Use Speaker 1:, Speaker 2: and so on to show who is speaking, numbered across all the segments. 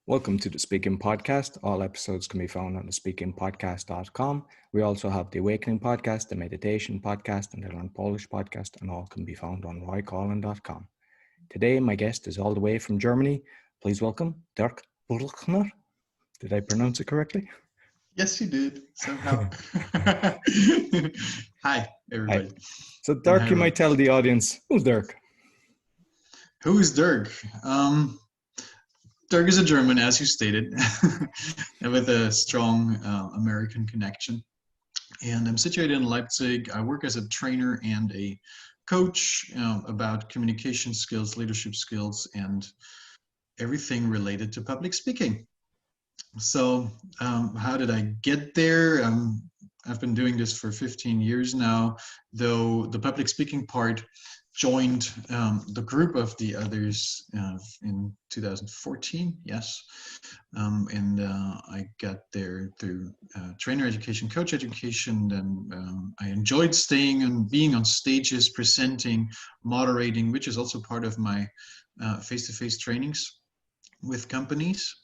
Speaker 1: Welcome to the Speaking Podcast. All episodes can be found on the speakingpodcast.com. We also have the Awakening Podcast, the Meditation Podcast, and the Learn Polish Podcast, and all can be found on roycollin.com. Today, my guest is all the way from Germany. Please welcome Dirk Brueckner. Did I pronounce it correctly?
Speaker 2: Yes, you did, somehow. Hi, everybody.
Speaker 1: Hi. So, Dirk, you might tell the audience, who's Dirk?
Speaker 2: Who is Dirk? Dirk is a German, as you stated, with a strong American connection. And I'm situated in Leipzig. I work as a trainer and a coach about communication skills, leadership skills, and everything related to public speaking. So how did I get there? I've been doing this for 15 years now, though the public speaking part joined the group of the others in 2014, yes. And I got there through trainer education, coach education. Then I enjoyed staying and being on stages, presenting, moderating, which is also part of my face-to-face trainings with companies.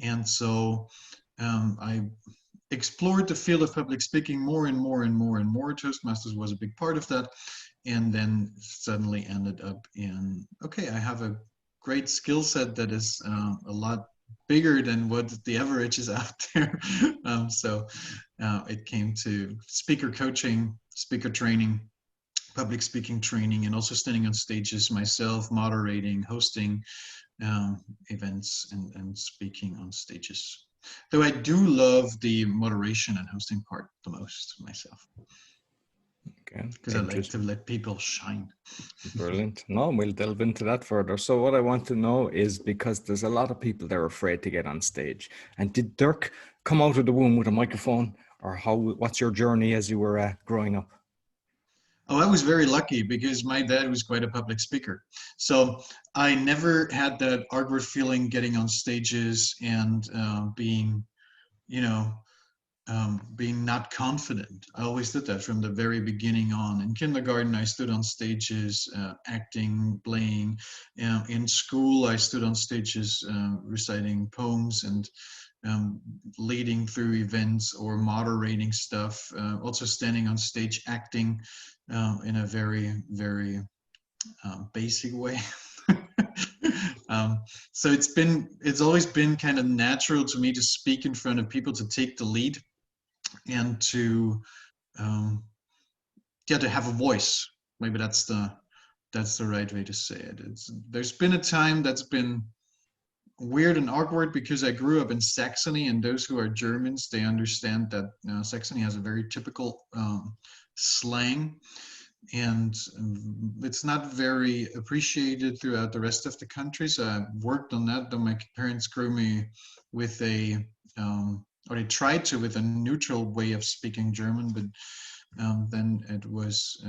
Speaker 2: And so I explored the field of public speaking more and more and more and more. Toastmasters was a big part of that. And then suddenly ended up in, okay, I have a great skill set that is a lot bigger than what the average is out there. So it came to speaker coaching, speaker training, public speaking training, and also standing on stages myself, moderating, hosting events and speaking on stages. Though I do love the moderation and hosting part the most myself.
Speaker 1: Okay.
Speaker 2: Because I like to let people shine.
Speaker 1: Brilliant. No, we'll delve into that further. So what I want to know is, because there's a lot of people that are afraid to get on stage. And did Dirk come out of the womb with a microphone, or what's your journey as you were growing up?
Speaker 2: Oh, I was very lucky because my dad was quite a public speaker. So I never had that awkward feeling getting on stages and being not confident. I always did that from the very beginning on. In kindergarten, I stood on stages, acting, playing. In school, I stood on stages, reciting poems and leading through events or moderating stuff. Also standing on stage, acting in a very, very basic way. So it's always been kind of natural to me to speak in front of people, to take the lead, and to have a voice. Maybe that's the right way to say it. There's been a time that's been weird and awkward because I grew up in Saxony, and those who are Germans, they understand that Saxony has a very typical slang, and it's not very appreciated throughout the rest of the country. So I worked on that, though my parents grew me with or they tried to, with a neutral way of speaking German, but then it was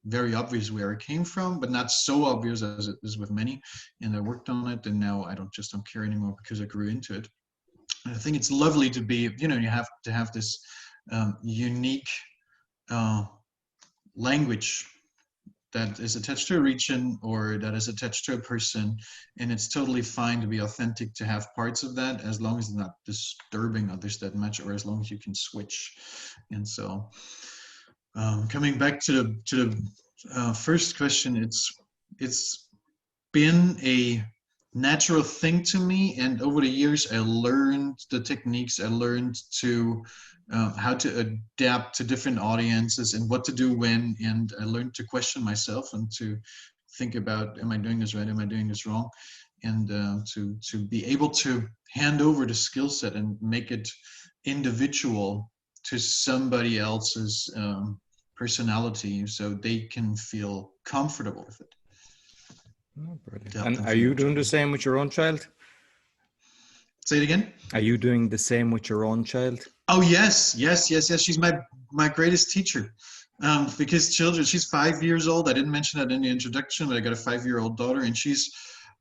Speaker 2: very obvious where it came from, but not so obvious as it is with many. And I worked on it, and now I don't care anymore because I grew into it. And I think it's lovely to be, you have to have this unique language that is attached to a region or that is attached to a person, and it's totally fine to be authentic, to have parts of that, as long as it's not disturbing others that much, or as long as you can switch. And so coming back to the first question, it's been a natural thing to me, and over the years I learned the techniques. I learned to how to adapt to different audiences and what to do when, and I learned to question myself and to think about, am I doing this right, am I doing this wrong, and to be able to hand over the skill set and make it individual to somebody else's personality, so they can feel comfortable with it.
Speaker 1: Oh, brilliant. And are you doing the same with your own child?
Speaker 2: Say it again.
Speaker 1: Are you doing the same with your own child?
Speaker 2: Oh, yes. She's my greatest teacher. Because she's 5 years old. I didn't mention that in the introduction, but I got a 5-year-old daughter, and she's,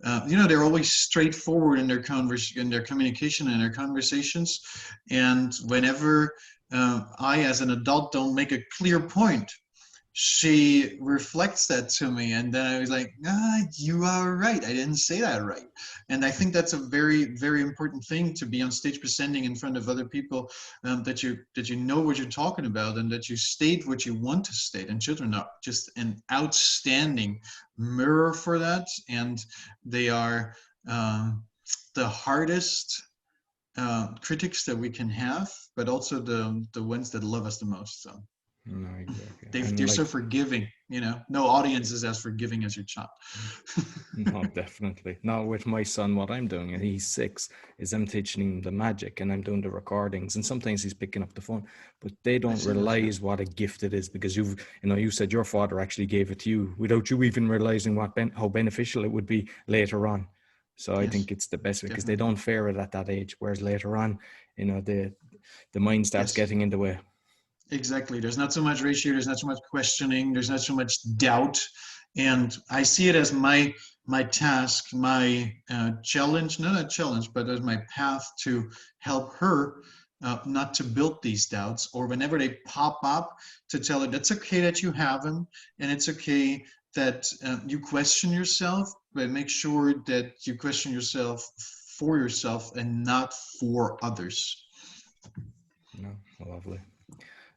Speaker 2: they're always straightforward in their communication and their conversations. And whenever I, as an adult, don't make a clear point, she reflects that to me, and then I was like, you are right, I didn't say that right. And I think that's a very, very important thing, to be on stage presenting in front of other people, that you know what you're talking about, and that you state what you want to state. And children are just an outstanding mirror for that, and they are the hardest critics that we can have, but also the ones that love us the most. So
Speaker 1: No, exactly. And
Speaker 2: they're so
Speaker 1: like,
Speaker 2: forgiving, no audience is as forgiving as your child.
Speaker 1: no, definitely. Now with my son, what I'm doing, and he's 6, is I'm teaching him the magic and I'm doing the recordings, and sometimes he's picking up the phone, but they don't realize what a gift it is, because you said your father actually gave it to you without you even realizing how beneficial it would be later on. So I
Speaker 2: Yes,
Speaker 1: think it's the best, because they
Speaker 2: definitely.
Speaker 1: don't fear it at that age, whereas later on, the mind starts
Speaker 2: Yes,
Speaker 1: getting in the way.
Speaker 2: exactly. There's not so much ratio, there's not so much questioning, there's not so much doubt. And I see it as my task, my challenge, not a challenge, but as my path to help her not to build these doubts, or whenever they pop up, to tell her that's okay that you have them, and it's okay that you question yourself, but make sure that you question yourself for yourself and not for others.
Speaker 1: No, lovely.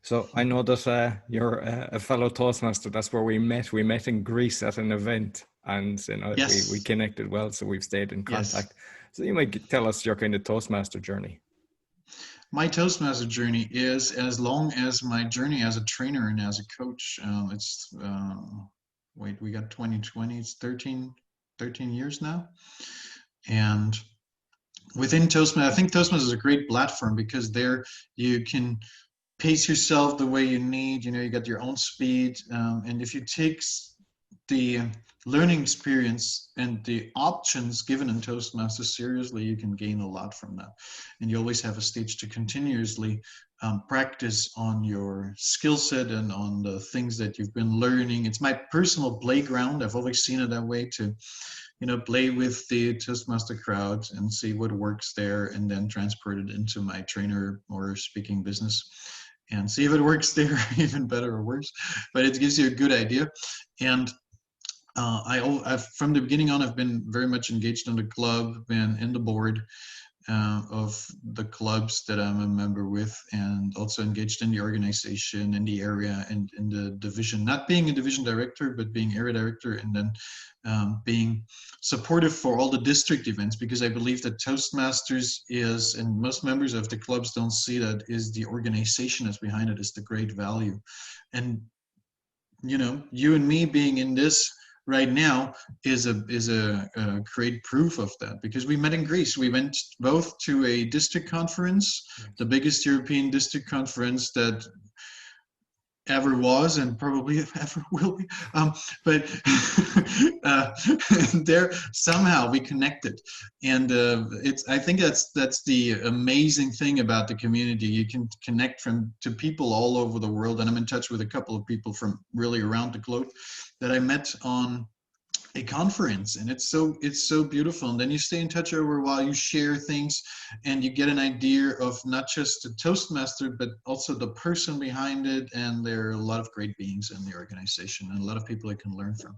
Speaker 1: So I know that you're a fellow Toastmaster. That's where we met. We met in Greece at an event, and we
Speaker 2: Yes,
Speaker 1: connected well, so we've stayed in
Speaker 2: yes.
Speaker 1: contact. So you might tell us your kind of Toastmaster journey.
Speaker 2: My Toastmaster journey is as long as my journey as a trainer and as a coach. Wait, we got 2020, it's 13 years now. And within Toastmaster, I think Toastmaster is a great platform, because there you can pace yourself the way you need. You got your own speed. And if you take the learning experience and the options given in Toastmasters seriously, you can gain a lot from that. And you always have a stage to continuously practice on your skill set and on the things that you've been learning. It's my personal playground. I've always seen it that way, to play with the Toastmaster crowd and see what works there, and then transport it into my trainer or speaking business and see if it works there even better or worse. But it gives you a good idea. And I've from the beginning on, I've been very much engaged in the club, been in the board of the clubs that I'm a member with, and also engaged in the organization, in the area, and in the division, not being a division director, but being area director, and then being supportive for all the district events, because I believe that Toastmasters is, and most members of the clubs don't see that, is the organization that's behind it is the great value. And you and me being in this right now is a great proof of that, because we met in Greece. We went both to a district conference, the biggest European district conference that ever was and probably ever will be. But there somehow we connected, and I think that's the amazing thing about the community. You can connect to people all over the world, and I'm in touch with a couple of people from really around the globe that I met on a conference, and it's so beautiful. And then you stay in touch over a while, you share things, and you get an idea of not just the Toastmaster but also the person behind it. And there are a lot of great beings in the organization, and a lot of people I can learn from.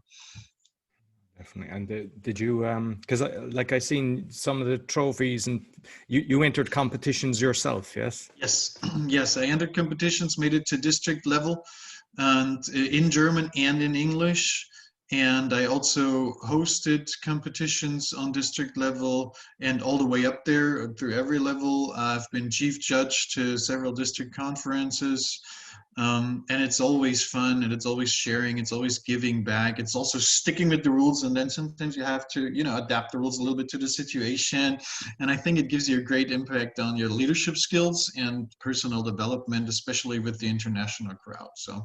Speaker 1: Definitely. And did you, because I seen some of the trophies, and you entered competitions yourself, yes?
Speaker 2: Yes. Yes, I entered competitions, made it to district level, and in German and in English. And I also hosted competitions on district level and all the way up there through every level. I've been chief judge to several district conferences. And it's always fun, and it's always sharing, it's always giving back. It's also sticking with the rules, and then sometimes you have to, adapt the rules a little bit to the situation. And I think it gives you a great impact on your leadership skills and personal development, especially with the international crowd. So,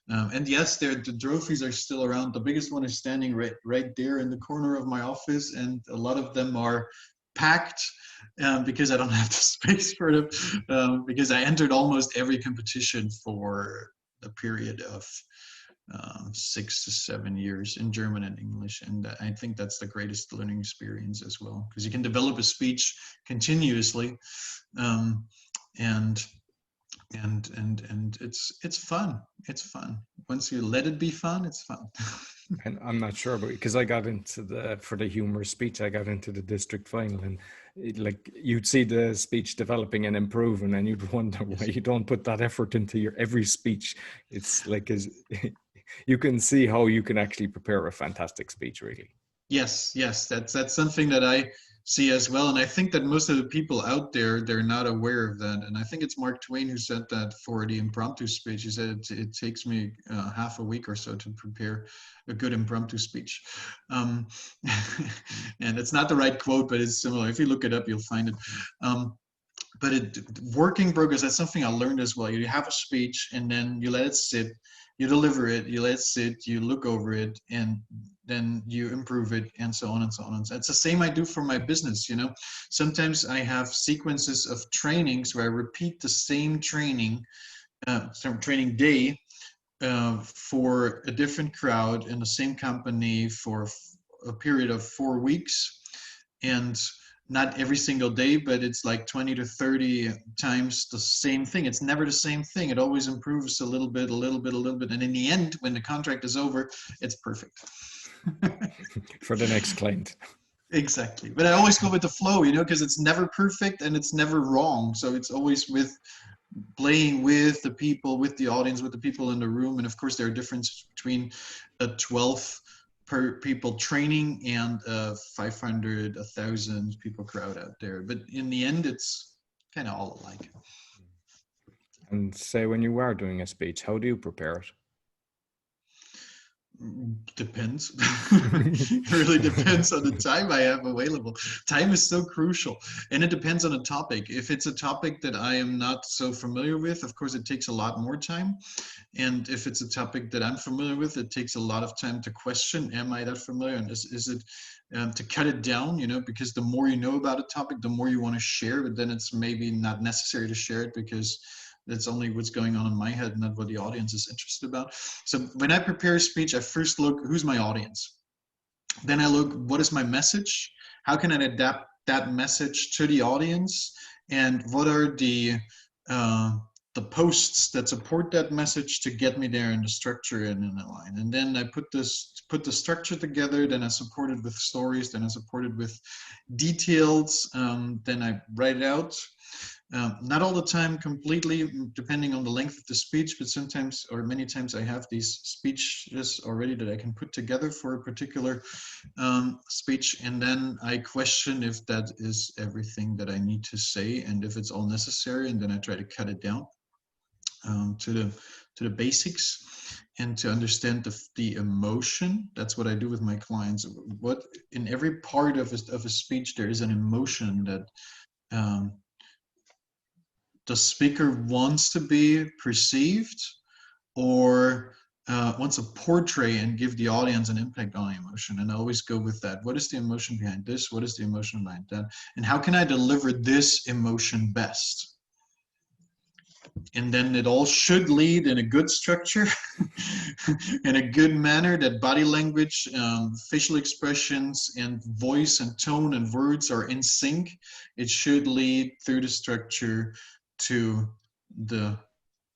Speaker 2: and yes, the trophies are still around. The biggest one is standing right there in the corner of my office, and a lot of them are packed because I don't have the space for them, because I entered almost every competition for a period of 6 to 7 years in German and English. And I think that's the greatest learning experience as well, because you can develop a speech continuously, and and it's fun. It's fun. Once you let it be fun, it's fun.
Speaker 1: And I'm not sure, but because I got into for the humor speech, I got into the district final, and like you'd see the speech developing and improving, and you'd wonder why you don't put that effort into your every speech. It's like you can see how you can actually prepare a fantastic speech, really.
Speaker 2: Yes, that's something that I see as well, and I think that most of the people out there, they're not aware of that. And I think it's Mark Twain who said that for the impromptu speech. He said it takes me half a week or so to prepare a good impromptu speech, um, and it's not the right quote, but it's similar. If you look it up, you'll find it. But working progress, that's something I learned as well. You have a speech and then you let it sit, you deliver it, you let it sit, you look over it, and then you improve it, and so on and so on. And so it's the same I do for my business. Sometimes I have sequences of trainings where I repeat the same training day for a different crowd in the same company for a period of 4 weeks. And not every single day, but it's like 20 to 30 times the same thing. It's never the same thing. It always improves a little bit, a little bit, a little bit. And in the end, when the contract is over, it's perfect.
Speaker 1: For the next client.
Speaker 2: Exactly. But I always go with the flow, because it's never perfect and it's never wrong. So it's always with playing with the people, with the audience, with the people in the room. And of course, there are differences between a 12 per people training and 500, 1,000 people crowd out there. But in the end, it's kind of all alike.
Speaker 1: And say when you are doing a speech, how do you prepare it?
Speaker 2: Depends. It really depends on the time I have available. Time is so crucial, and it depends on the topic. If it's a topic that I am not so familiar with, of course it takes a lot more time. And if it's a topic that I'm familiar with, it takes a lot of time to question, am I that familiar, and is it to cut it down, because the more you know about a topic, the more you want to share, but then it's maybe not necessary to share it because that's only what's going on in my head, not what the audience is interested about. So when I prepare a speech, I first look, who's my audience? Then I look, what is my message? How can I adapt that message to the audience? And what are the posts that support that message to get me there in the structure and in the line? And then I put the structure together, then I support it with stories, then I support it with details, then I write it out. Not all the time completely, depending on the length of the speech, but sometimes or many times I have these speeches already that I can put together for a particular speech, and then I question if that is everything that I need to say and if it's all necessary, and then I try to cut it down to the basics and to understand the emotion. That's what I do with my clients. What in every part of a speech there is an emotion that the speaker wants to be perceived or wants to portray and give the audience an impact on emotion. And I always go with that. What is the emotion behind this? What is the emotion behind that? And how can I deliver this emotion best? And then it all should lead in a good structure, in a good manner, that body language, facial expressions, and voice and tone and words are in sync. It should lead through the structure to the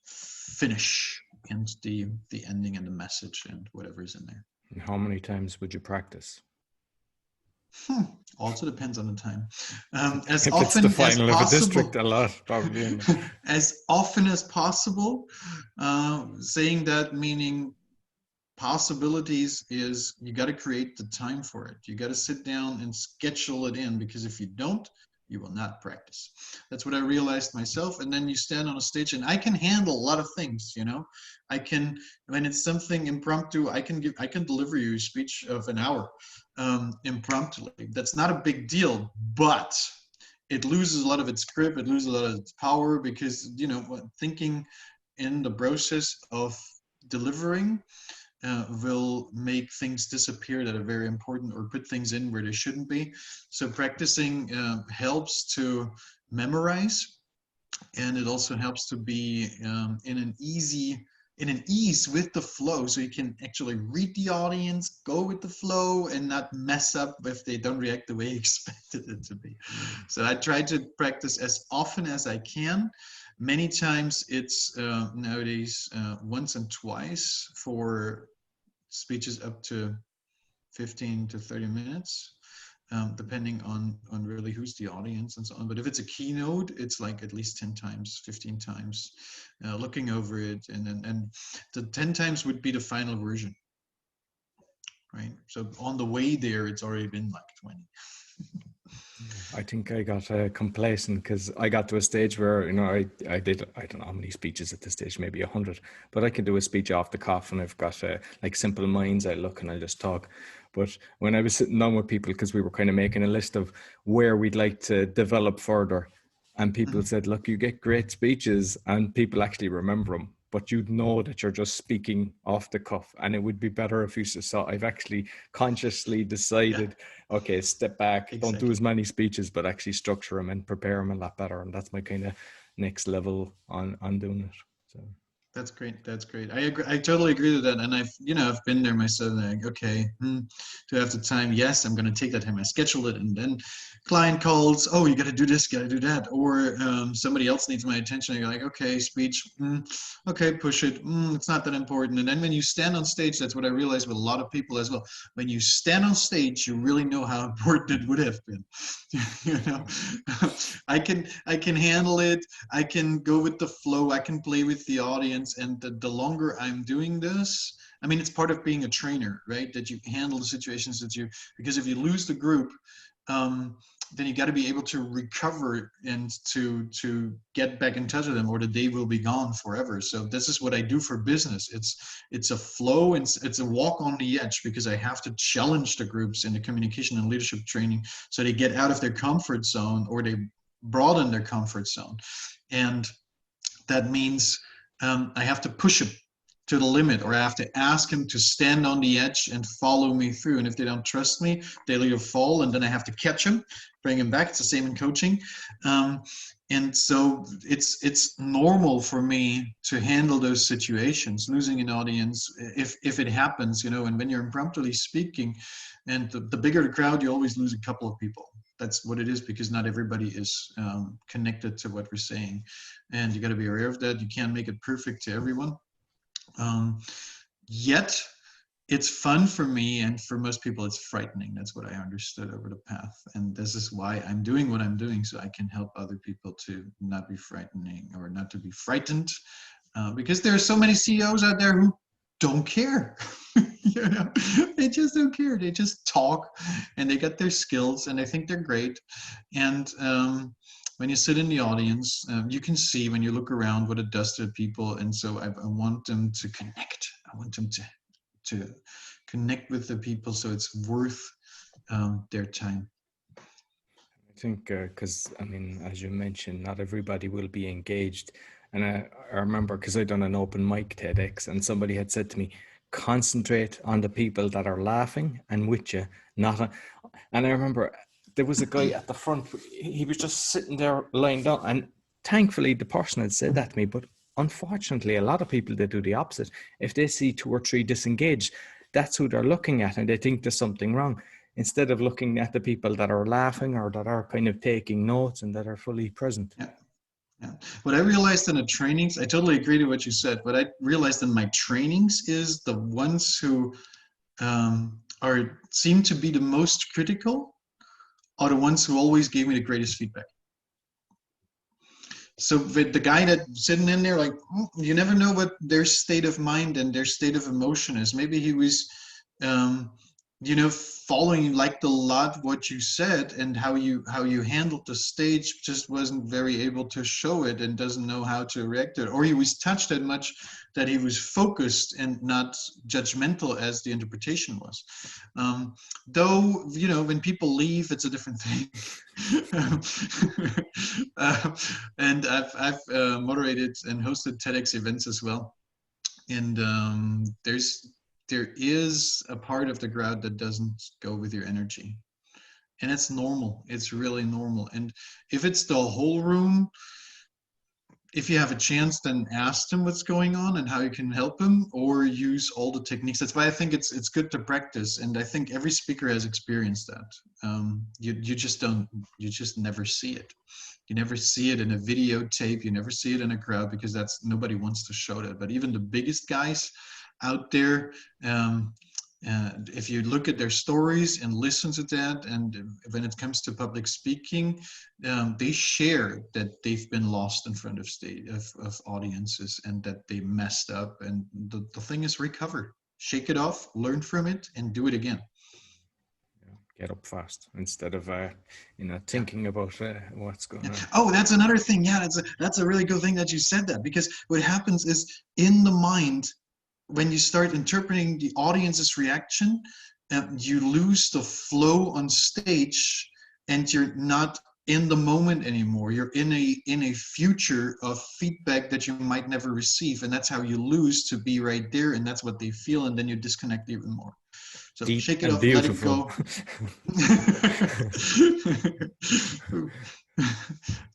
Speaker 2: finish and the ending and the message and whatever is in there.
Speaker 1: And how many times would you practice?
Speaker 2: Also depends on the time. As
Speaker 1: if
Speaker 2: often
Speaker 1: it's the final
Speaker 2: as
Speaker 1: of
Speaker 2: possible,
Speaker 1: a district, a lot probably.
Speaker 2: As often as possible. Saying that meaning possibilities is you got to create the time for it. You got to sit down and schedule it in, because if you don't, you will not practice. That's what I realized myself. And then you stand on a stage, and I can handle a lot of things, I can, when it's something impromptu, I can deliver you a speech of an hour impromptu. That's not a big deal, but it loses a lot of its grip, it loses a lot of its power, because thinking in the process of delivering will make things disappear that are very important, or put things in where they shouldn't be. So practicing helps to memorize, and it also helps to be in an easy in an ease with the flow, so you can actually read the audience, go with the flow, and not mess up if they don't react the way you expected it to be. So I try to practice as often as I can. Many times it's nowadays once and twice for speeches up to 15 to 30 minutes. Depending on really who's the audience and so on. But if it's a keynote, it's like at least 10 times, 15 times, looking over it. And the 10 times would be the final version, right? So on the way there, it's already been like 20.
Speaker 1: I think I got complacent because I got to a stage where, you know, I did, I don't know how many speeches at this stage, maybe 100, but I can do a speech off the cuff, and I've got like Simple Minds. I look and I just talk. But when I was sitting down with people, because we were kind of making a list of where we'd like to develop further, and people said, look, you get great speeches and people actually remember them, but you'd know that you're just speaking off the cuff, and it would be better if you saw, I've actually consciously decided, okay, step back, don't do as many speeches, but actually structure them and prepare them a lot better. And that's my kind of next level on doing it. So
Speaker 2: That's great. That's great. I agree. I totally agree with that. And I've been there myself. Like, okay, do I have the time? Yes, I'm going to take that time. I schedule it, and then client calls. Oh, you got to do this, got to do that, or somebody else needs my attention. And you're like, okay, speech. Okay, push it. It's not that important. And then when you stand on stage, that's what I realized with a lot of people as well. When you stand on stage, you really know how important it would have been. You know, I can handle it. I can go with the flow. I can play with the audience. And the longer I'm doing this, I mean, it's part of being a trainer, right? That you handle the situations that because if you lose the group, then you got to be able to recover and to get back in touch with them, or the day will be gone forever. So this is what I do for business. It's a flow, and it's a walk on the edge, because I have to challenge the groups in the communication and leadership training so they get out of their comfort zone, or they broaden their comfort zone. And that means I have to push them to the limit, or I have to ask them to stand on the edge and follow me through. And if they don't trust me, they'll either fall, and then I have to catch them, bring them back. It's the same in coaching. And so it's normal for me to handle those situations, losing an audience if it happens, you know. And when you're impromptu speaking, and the bigger the crowd, you always lose a couple of people. That's what it is, because not everybody is connected to what we're saying, and you got to be aware of that. You can't make it perfect to everyone. Yet it's fun for me, and for most people it's frightening. That's what I understood over the path, and this is why I'm doing what I'm doing, so I can help other people to not be frightening, or not to be frightened, because there are so many CEOs out there who don't care. You know, they just don't care. They just talk, and they got their skills, and they think they're great. And when you sit in the audience, you can see, when you look around, what it does to people. And so I want them to connect. I want them to connect with the people, so it's worth their time.
Speaker 1: I think because I mean, as you mentioned, not everybody will be engaged. And I remember, because I done an open mic TEDx, and somebody had said to me, concentrate on the people that are laughing and with you, not on. And I remember there was a guy at the front, he was just sitting there lying down, and thankfully the person had said that to me. But unfortunately, a lot of people, they do the opposite. If they see 2 or 3 disengaged, that's who they're looking at, and they think there's something wrong, instead of looking at the people that are laughing, or that are kind of taking notes, and that are fully present.
Speaker 2: Yeah. Yeah. What I realized in the trainings, I totally agree to what you said. What I realized in my trainings is the ones who seem to be the most critical are the ones who always gave me the greatest feedback. So with the guy that's sitting in there, like, you never know what their state of mind and their state of emotion is. Maybe he was following, liked a lot what you said, and how you handled the stage, just wasn't very able to show it, and doesn't know how to react to it. Or he was touched that much that he was focused and not judgmental as the interpretation was. Though, when people leave, it's a different thing. And I've moderated and hosted TEDx events as well. And there is a part of the crowd that doesn't go with your energy, and it's normal. It's really normal. And if it's the whole room, if you have a chance, then ask them what's going on and how you can help them, or use all the techniques. That's why I think it's good to practice, and I think every speaker has experienced that. You just never see it. You never see it in a videotape. You never see it in a crowd, because nobody wants to show that. But even the biggest guys out there, if you look at their stories and listen to that, and when it comes to public speaking, they share that they've been lost in front of audiences, and that they messed up. And the thing is, recover, shake it off, learn from it, and do it again.
Speaker 1: Get up fast instead of thinking about what's going on.
Speaker 2: Oh, that's another thing. Yeah, that's a really good thing that you said that, because what happens is, in the mind, when you start interpreting the audience's reaction, you lose the flow on stage, and you're not in the moment anymore. You're in a future of feedback that you might never receive, and that's how you lose to be right there, and that's what they feel, and then you disconnect even more. So
Speaker 1: Deep
Speaker 2: shake it
Speaker 1: and
Speaker 2: off,
Speaker 1: beautiful.
Speaker 2: let it go.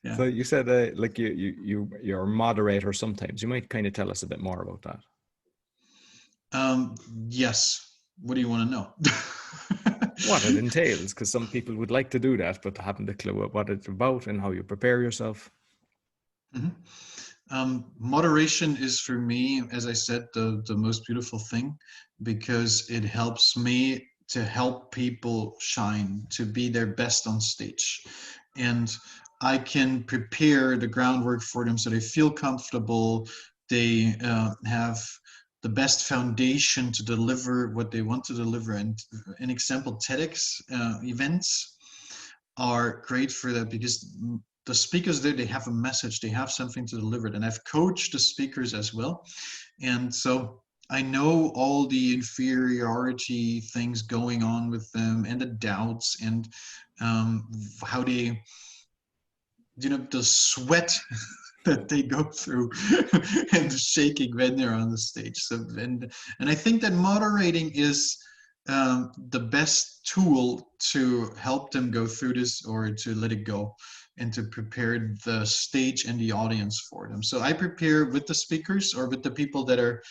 Speaker 2: Yeah.
Speaker 1: So you said like you're a moderator sometimes. You might kind of tell us a bit more about that.
Speaker 2: Yes. What do you want to know?
Speaker 1: What it entails, because some people would like to do that, but haven't a clue what it's about and how you prepare yourself.
Speaker 2: Mm-hmm. Moderation is, for me, as I said, the most beautiful thing, because it helps me to help people shine, to be their best on stage. And I can prepare the groundwork for them so they feel comfortable, they have the best foundation to deliver what they want to deliver. And an example, TEDx events are great for that, because the speakers there, they have a message, they have something to deliver. And I've coached the speakers as well. And so I know all the inferiority things going on with them, and the doubts, and how they, the sweat that they go through and the shaking when they're on the stage. So, and I think that moderating is the best tool to help them go through this, or to let it go, and to prepare the stage and the audience for them. So I prepare with the speakers, or with the people that are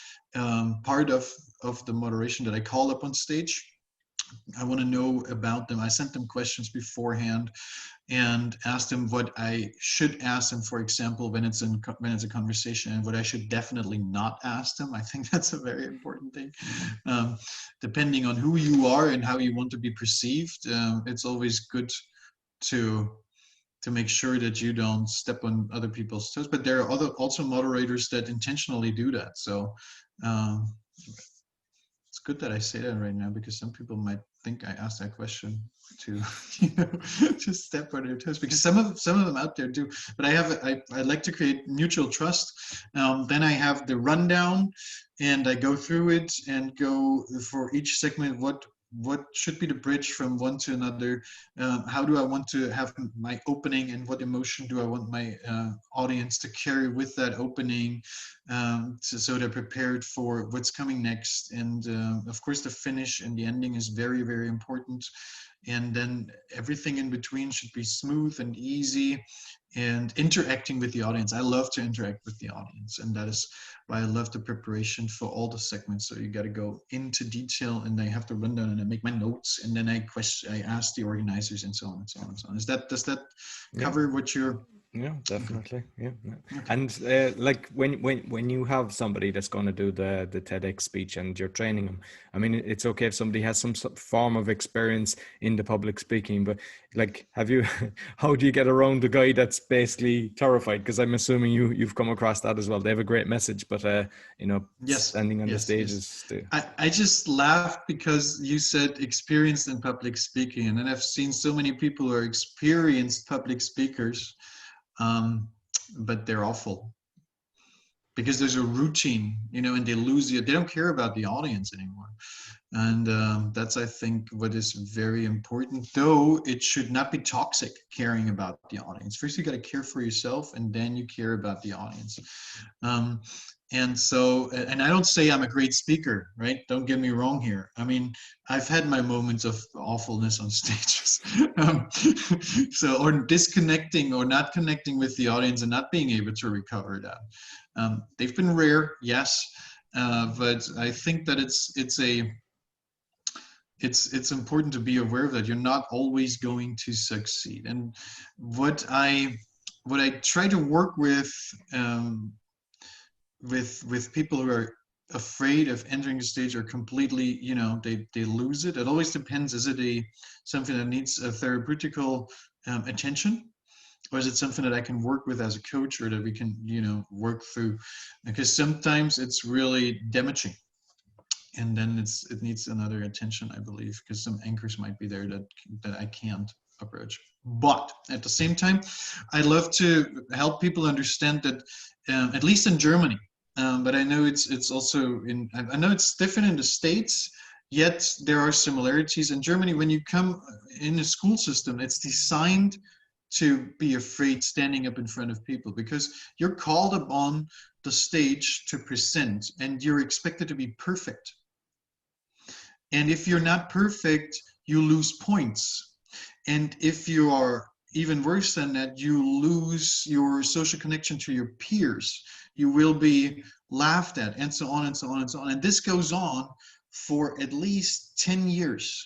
Speaker 2: part of the moderation that I call up on stage. I want to know about them. I sent them questions beforehand, and asked them what I should ask them, for example, when it's a conversation, and what I should definitely not ask them. I think that's a very important thing. Depending on who you are and how you want to be perceived, it's always good to make sure that you don't step on other people's toes. But there are also moderators that intentionally do that. So it's good that I say that right now, because some people might think I asked that question to to step on their toes, because some of them out there do. But I like to create mutual trust. Then I have the rundown, and I go through it and go for each segment, what should be the bridge from one to another. How do I want to have my opening, and what emotion do I want my audience to carry with that opening, so they're prepared for what's coming next. And of course, the finish and the ending is very, very important. And then everything in between should be smooth and easy, and interacting with the audience. I love to interact with the audience, and that is why I love the preparation for all the segments. So you got to go into detail, and I have to run down and I make my notes, and then I ask the organizers, and so on and so on and so on. Does that cover what you're?
Speaker 1: Yeah, definitely.
Speaker 2: Okay.
Speaker 1: Yeah.
Speaker 2: Okay.
Speaker 1: And like when you have somebody that's going to do the TEDx speech and you're training them, I mean, it's okay if somebody has some form of experience in the public speaking, but like, how do you get around the guy that's basically terrified? Because I'm assuming you've come across that as well. They have a great message, but
Speaker 2: Yes.
Speaker 1: standing on the stage
Speaker 2: Yes.
Speaker 1: is
Speaker 2: I just laughed because you said experienced in public speaking, and then I've seen so many people who are experienced public speakers, but they're awful. because there's a routine, and they they don't care about the audience anymore. And that's, I think, what is very important, though it should not be toxic caring about the audience. First, you got to care for yourself, and then you care about the audience. And so, and I don't say I'm a great speaker, right? Don't get me wrong here. I mean, I've had my moments of awfulness on stages. Or disconnecting or not connecting with the audience and not being able to recover that. They've been rare, yes. But I think that it's important to be aware of that. You're not always going to succeed. And what I try to work with people who are afraid of entering the stage or completely, they lose it. It always depends. Is it something that needs a therapeutical attention? Or is it something that I can work with as a coach, or that we can, work through? Because sometimes it's really damaging. And then it needs another attention, I believe, because some anchors might be there that I can't approach. But at the same time, I love to help people understand that, at least in Germany, but I know it's also I know it's different in the States, yet there are similarities. In Germany, when you come in a school system, it's designed to be afraid standing up in front of people, because you're called upon the stage to present, and you're expected to be perfect. And if you're not perfect, you lose points. And if you are even worse than that, you lose your social connection to your peers. You will be laughed at, and so on and so on and so on. And this goes on for at least 10 years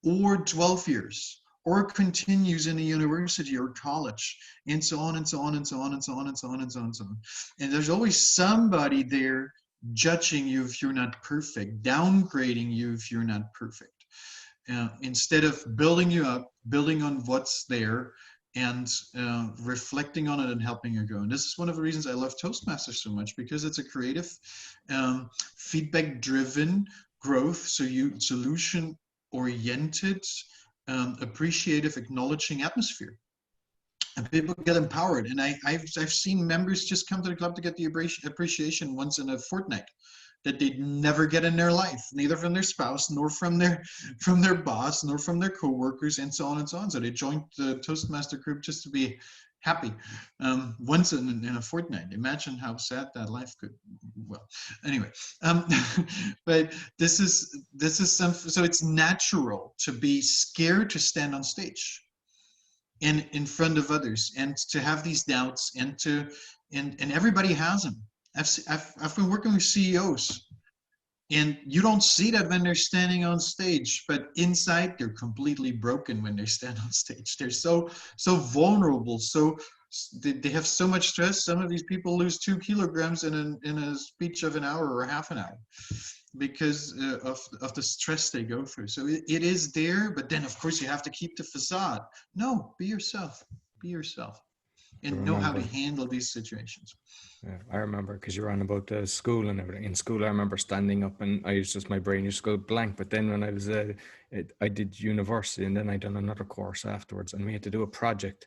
Speaker 2: or 12 years, or continues in a university or college, and so on and so on and so on and so on and so on and so on and so on. And there's always somebody there judging you if you're not perfect, downgrading you if you're not perfect. Instead of building you up, building on what's there, and reflecting on it and helping you grow. And this is one of the reasons I love Toastmasters so much, because it's a creative, feedback-driven growth, solution-oriented, appreciative, acknowledging atmosphere. And people get empowered. And I've seen members just come to the club to get the appreciation once in a fortnight that they'd never get in their life, neither from their spouse, nor from their boss, nor from their coworkers, and so on and so on. So they joined the Toastmaster group just to be happy once in a fortnight. Imagine how sad that life could. Well, anyway, but this is so it's natural to be scared to stand on stage and in front of others, and to have these doubts, and everybody has them. I've been working with CEOs, and you don't see that when they're standing on stage, but inside they're completely broken when they stand on stage. They're so vulnerable, they have so much stress. Some of these people lose 2 kilograms in a speech of an hour or half an hour, because of the stress they go through. So it is there, but then of course you have to keep the facade. No, be yourself, and know how to handle these situations.
Speaker 1: Yeah, I remember, because you were on about the school and everything. In school, I remember standing up, and my brain used to go blank. But then when I was, I did university, and then I done another course afterwards, and we had to do a project.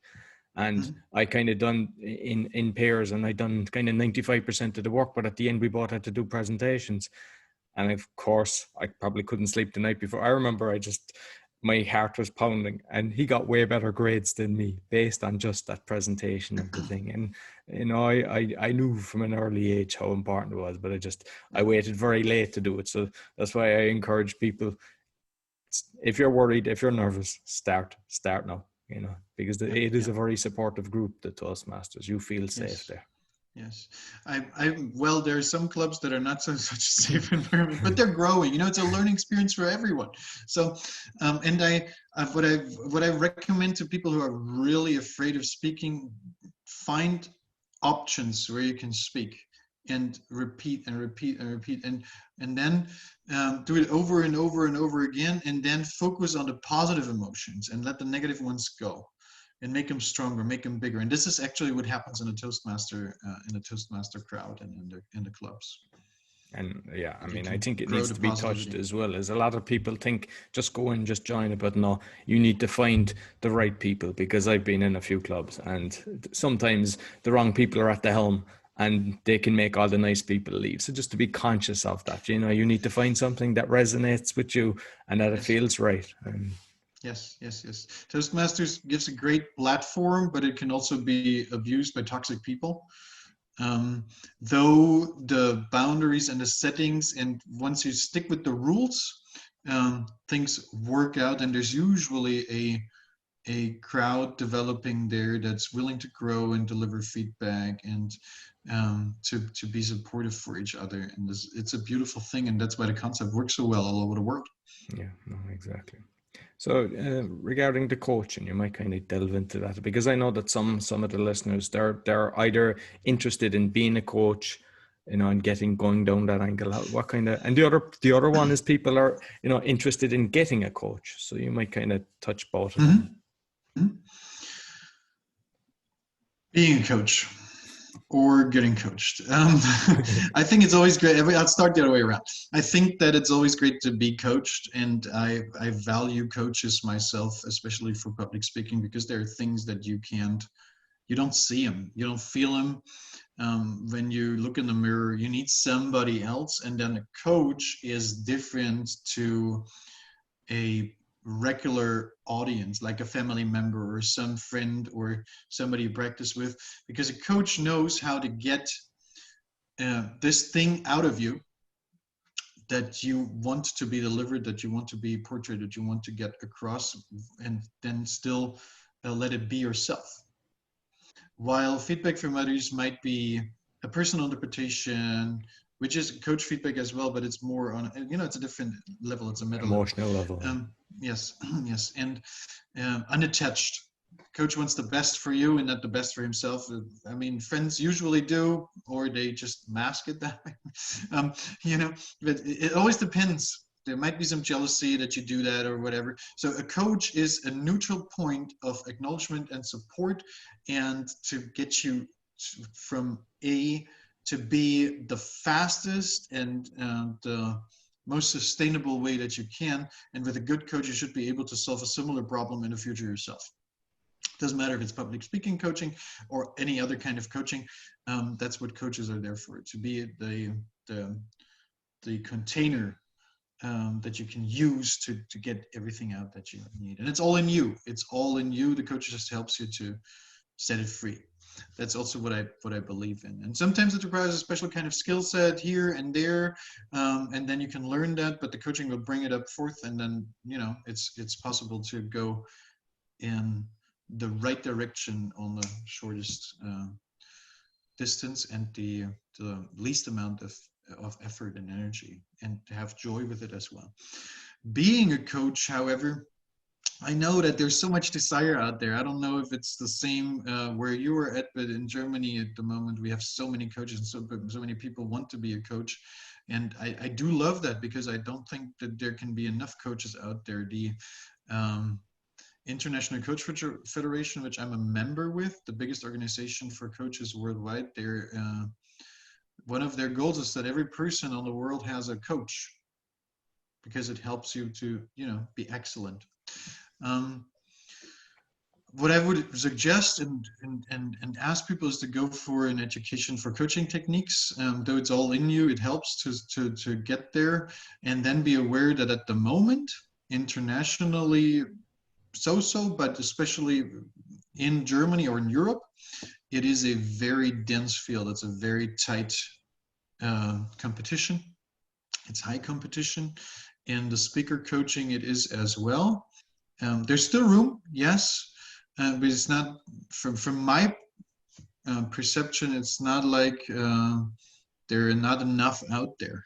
Speaker 1: And I kind of done in pairs, and I done kind of 95% of the work. But at the end, we both had to do presentations. And of course, I probably couldn't sleep the night before. I remember my heart was pounding, and he got way better grades than me based on just that presentation of the thing. And, I knew from an early age how important it was, but I waited very late to do it. So that's why I encourage people, if you're worried, if you're nervous, start now, because it is a very supportive group, the Toastmasters. You feel safe there.
Speaker 2: Yes, well, there are some clubs that are not such a safe environment, but they're growing. It's a learning experience for everyone. So, and what I recommend to people who are really afraid of speaking, find options where you can speak, and repeat and repeat and repeat, and then do it over and over and over again, and then focus on the positive emotions and let the negative ones go. And make them stronger, make them bigger. And this is actually what happens in a Toastmaster crowd and in the clubs.
Speaker 1: And yeah, I mean, I think it needs to be touched as well. As a lot of people think, just go and just join it, but no, you need to find the right people, because I've been in a few clubs, and sometimes the wrong people are at the helm, and they can make all the nice people leave. So just to be conscious of that, you know, you need to find something that resonates with you and that it feels right.
Speaker 2: Yes. Toastmasters gives a great platform, but it can also be abused by toxic people. Though the boundaries and the settings, and once you stick with the rules, things work out, and there's usually a crowd developing there that's willing to grow and deliver feedback and to be supportive for each other. And it's a beautiful thing, and that's why the concept works so well all over the world.
Speaker 1: Yeah, no, exactly. So regarding the coaching, you might kind of delve into that, because I know that some of the listeners, they're either interested in being a coach, you know, and going down that angle. What kind of, and the other one is people are, you know, interested in getting a coach. So you might kind of touch both of them.
Speaker 2: Being a coach or getting coached. I think it's always great. I'll start the other way around. I think that it's always great to be coached, and I value coaches myself, especially for public speaking, because there are things that you don't see them, you don't feel them. When you look in the mirror, you need somebody else, and then a coach is different to a regular audience, like a family member or some friend or somebody you practice with, because a coach knows how to get this thing out of you that you want to be delivered, that you want to be portrayed, that you want to get across, and then still let it be yourself. While feedback from others might be a personal interpretation, which is coach feedback as well, but it's more on, you know, it's a different level. It's a meta
Speaker 1: emotional level.
Speaker 2: Yes, and unattached. Coach wants the best for you and not the best for himself. I mean, friends usually do, or they just mask it that way. You know, but it always depends. There might be some jealousy that you do that or whatever. So a coach is a neutral point of acknowledgement and support, and to get you from A to B the fastest and the most sustainable way that you can. And with a good coach, you should be able to solve a similar problem in the future yourself. Doesn't matter if it's public speaking coaching or any other kind of coaching. That's what coaches are there for, to be the container that you can use to get everything out that you need. And it's all in you. It's all in you. The coach just helps you to set it free. That's also what I believe in. And sometimes it requires a special kind of skill set here and there, and then you can learn that, but the coaching will bring it up forth, and then, you know, it's possible to go in the right direction on the shortest distance and the least amount of effort and energy, and to have joy with it as well. Being a coach, however, I know that there's so much desire out there. I don't know if it's the same where you are at, but in Germany at the moment, we have so many coaches and so many people want to be a coach. And I do love that, because I don't think that there can be enough coaches out there. The International Coach Federation, which I'm a member with, the biggest organization for coaches worldwide, they're one of their goals is that every person on the world has a coach, because it helps you to, you know, be excellent. What I would suggest and ask people is to go for an education for coaching techniques. Though it's all in you, it helps to get there, and then be aware that at the moment, internationally, but especially in Germany or in Europe, it is a very dense field. It's a very tight competition. It's high competition. In the speaker coaching, it is as well. There's still room, yes, but it's not, from my perception, it's not like there are not enough out there.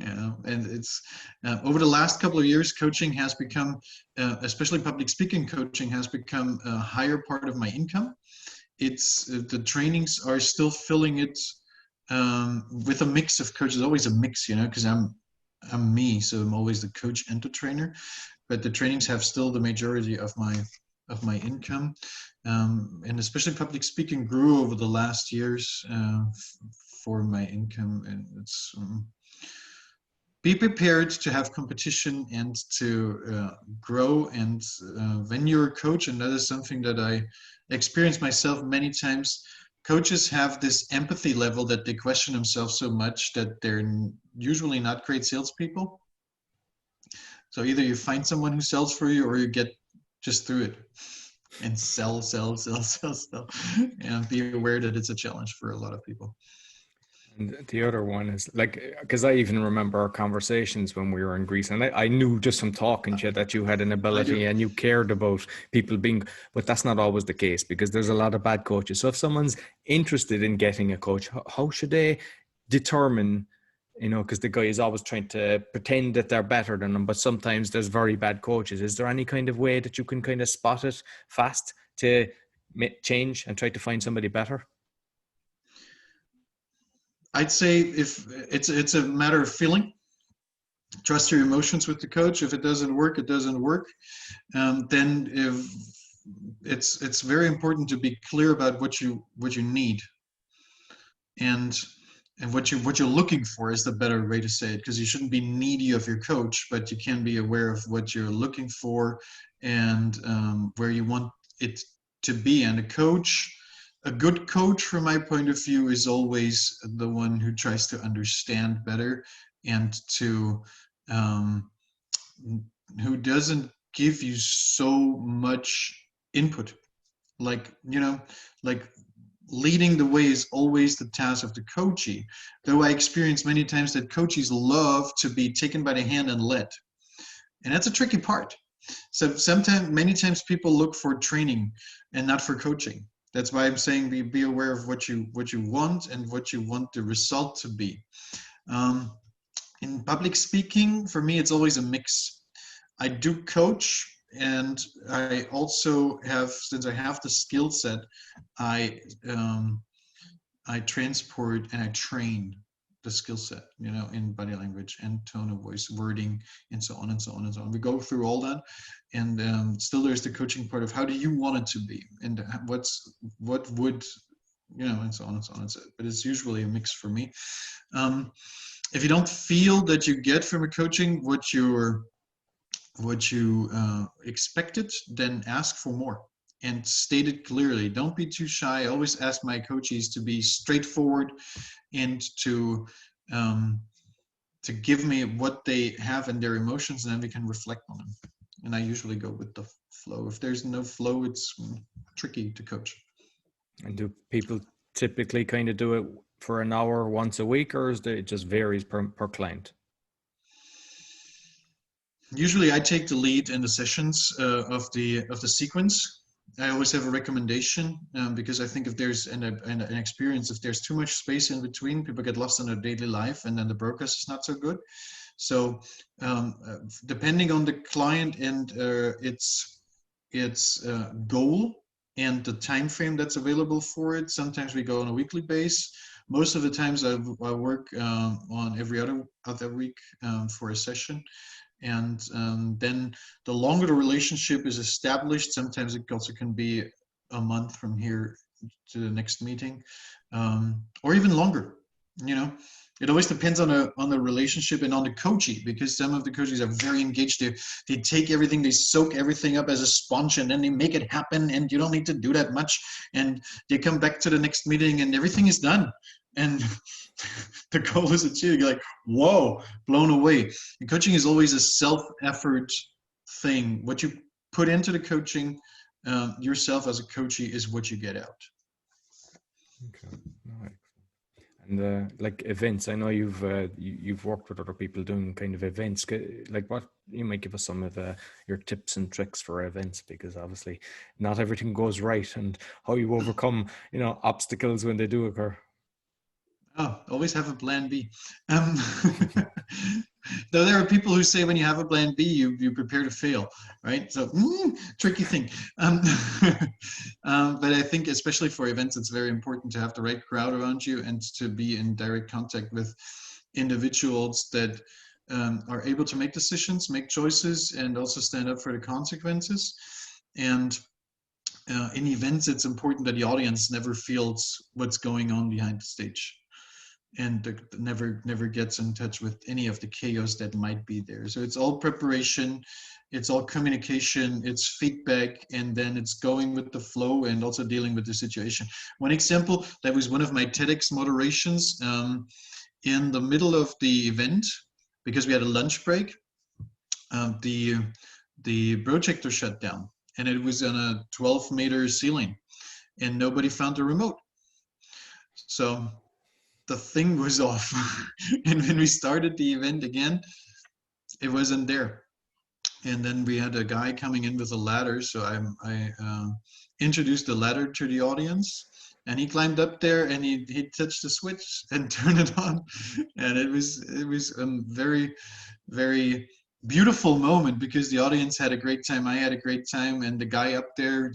Speaker 2: You know, and it's over the last couple of years, coaching has become, especially public speaking coaching, has become a higher part of my income. It's the trainings are still filling it with a mix of coaches. Always a mix, you know, because I'm me, so I'm always the coach and the trainer. But the trainings have still the majority of my income, and especially public speaking grew over the last years for my income. And it's be prepared to have competition and to grow. And when you're a coach, and that is something that I experienced myself many times, coaches have this empathy level that they question themselves so much that they're usually not great salespeople. So either you find someone who sells for you, or you get just through it and sell, and be aware that it's a challenge for a lot of people.
Speaker 1: And the other one is like, because I even remember our conversations when we were in Greece, and I knew just from talking to you that you had an ability and you cared about people being, but that's not always the case, because there's a lot of bad coaches. So if someone's interested in getting a coach, how should they determine, because the guy is always trying to pretend that they're better than them, but sometimes there's very bad coaches. Is there any kind of way that you can kind of spot it fast to change and try to find somebody better?
Speaker 2: I'd say if it's a matter of feeling, trust your emotions with the coach. If it doesn't work, it doesn't work. Then if it's very important to be clear about what you need, and what you're looking for is the better way to say it, because you shouldn't be needy of your coach, but you can be aware of what you're looking for and where you want it to be. And a good coach, from my point of view, is always the one who tries to understand better, and who doesn't give you so much input. Like leading the way is always the task of the coachee. Though I experience many times that coachees love to be taken by the hand and led, and that's a tricky part. So many times people look for training and not for coaching. That's why I'm saying be aware of what you want and what you want the result to be. In public speaking, for me, it's always a mix. I do coach, and I also have, since I have the skill set, I transport and I train the skill set, in body language and tone of voice, wording, and so on and so on and so on. We go through all that, and still there's the coaching part of how do you want it to be, and what would, and so on and so on and so on. But it's usually a mix for me. If you don't feel that you get from a coaching what you expected, then ask for more and state it clearly. Don't be too shy. I always ask my coaches to be straightforward and to give me what they have in their emotions, and then we can reflect on them. And I usually go with the flow. If there's no flow, it's tricky to coach.
Speaker 1: And do people typically kind of do it for an hour once a week, or it just varies per client?
Speaker 2: Usually I take the lead in the sessions of the sequence. I always have a recommendation, because I think if there's an experience, if there's too much space in between, people get lost in their daily life, and then the progress is not so good. So depending on the client and its goal and the time frame that's available for it, sometimes we go on a weekly base. Most of the times I work on every other week for a session. And then the longer the relationship is established, sometimes it also can be a month from here to the next meeting, or even longer. It always depends on the relationship and on the coachee, because some of the coaches are very engaged. They take everything, they soak everything up as a sponge, and then they make it happen, and you don't need to do that much. And they come back to the next meeting and everything is done, and the goal is achieved. You're like, whoa, blown away. And coaching is always a self-effort thing. What you put into the coaching yourself as a coachee is what you get out.
Speaker 1: Okay. Nice. And like events, I know you've worked with other people doing kind of events. Like, what you might give us some of your tips and tricks for events, because obviously not everything goes right, and how you overcome obstacles when they do occur.
Speaker 2: Oh, always have a plan B. Though there are people who say when you have a plan B, you prepare to fail, right? So tricky thing. But I think especially for events, it's very important to have the right crowd around you and to be in direct contact with individuals that are able to make decisions, make choices, and also stand up for the consequences. And in events, it's important that the audience never feels what's going on behind the stage. and never gets in touch with any of the chaos that might be there. So it's all preparation, it's all communication, it's feedback, and then it's going with the flow and also dealing with the situation. One example, that was one of my TEDx moderations in the middle of the event, because we had a lunch break. The projector shut down, and it was on a 12-meter ceiling, and nobody found the remote. So the thing was off. And when we started the event again, it wasn't there. And then we had a guy coming in with a ladder, so I introduced the ladder to the audience, and he climbed up there and he touched the switch and turned it on, and it was a very, very beautiful moment, because the audience had a great time, I had a great time, and the guy up there,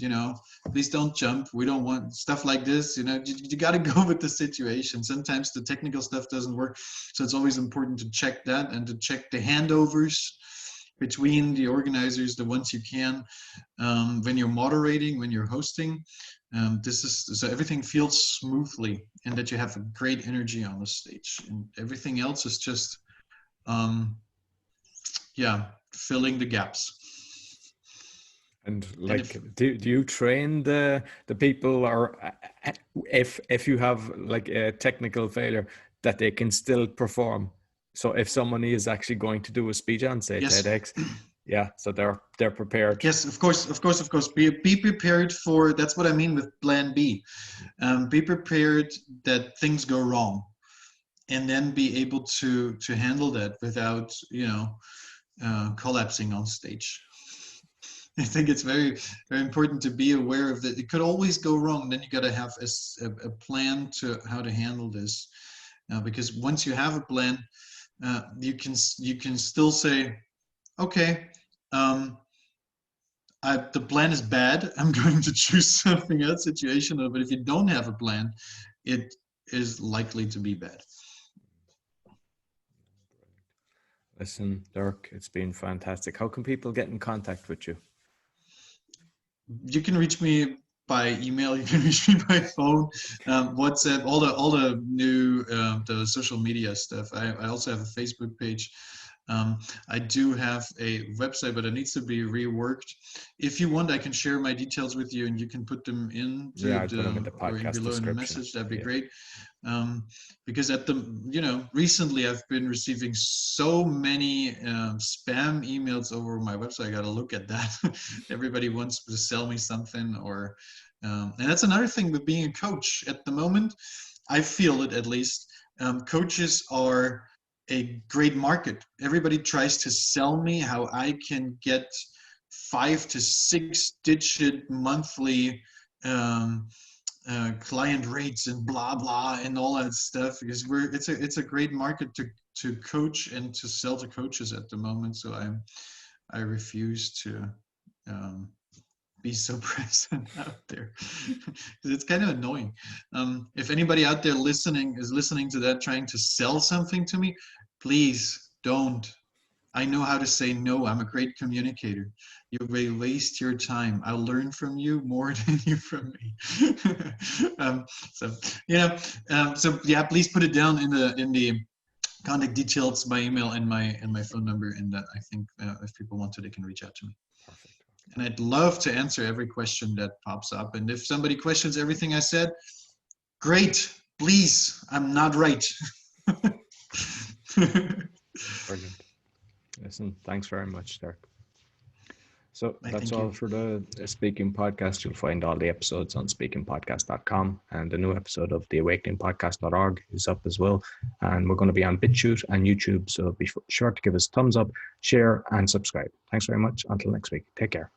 Speaker 2: please don't jump, we don't want stuff like this, you got to go with the situation. Sometimes the technical stuff doesn't work, so it's always important to check that and to check the handovers between the organizers, the ones you can, when you're moderating, when you're hosting. So everything feels smoothly, and that you have a great energy on the stage, and everything else is just filling the gaps.
Speaker 1: And do you train the people, or if you have like a technical failure, that they can still perform? So if someone is actually going to do a speech on, say, yes, TEDx, so they're prepared.
Speaker 2: Yes, of course. Be prepared for, that's what I mean with plan B. Be prepared that things go wrong, and then be able to handle that without collapsing on stage. I think it's very, very important to be aware of that. It could always go wrong. Then you got to have a plan to how to handle this, because once you have a plan, you can still say, okay, the plan is bad, I'm going to choose something else situational. But if you don't have a plan, it is likely to be bad.
Speaker 1: Listen, Dirk, it's been fantastic. How can people get in contact with you?
Speaker 2: You can reach me by email, you can reach me by phone, WhatsApp, all the new the social media stuff. I also have a Facebook page. I do have a website, but it needs to be reworked. If you want, I can share my details with you, and you can put them in
Speaker 1: the podcast
Speaker 2: below in the message. That'd be great. Because recently I've been receiving so many spam emails over my website. I got to look at that. Everybody wants to sell me something, and that's another thing with being a coach at the moment. I feel it, at least. Coaches are a great market. Everybody tries to sell me how I can get 5 to 6 digit monthly client rates and blah blah and all that stuff, because it's a great market to coach and to sell to coaches at the moment. So I refuse to be so present out there, because it's kind of annoying. If anybody out there is listening to that, trying to sell something to me, please don't. I know how to say no. I'm a great communicator. You will waste your time. I'll learn from you more than you from me. Please put it down in the contact details, my email and my phone number, and I think if people want to, they can reach out to me.
Speaker 1: Perfect.
Speaker 2: And I'd love to answer every question that pops up. And if somebody questions everything I said, great. Please, I'm not right.
Speaker 1: Brilliant. Listen, thanks very much, Dirk. So that's all for the Speaking Podcast. You'll find all the episodes on speakingpodcast.com, and the new episode of the awakeningpodcast.org is up as well. And we're going to be on BitChute and YouTube, so be sure to give us a thumbs up, share, and subscribe. Thanks very much. Until next week, take care.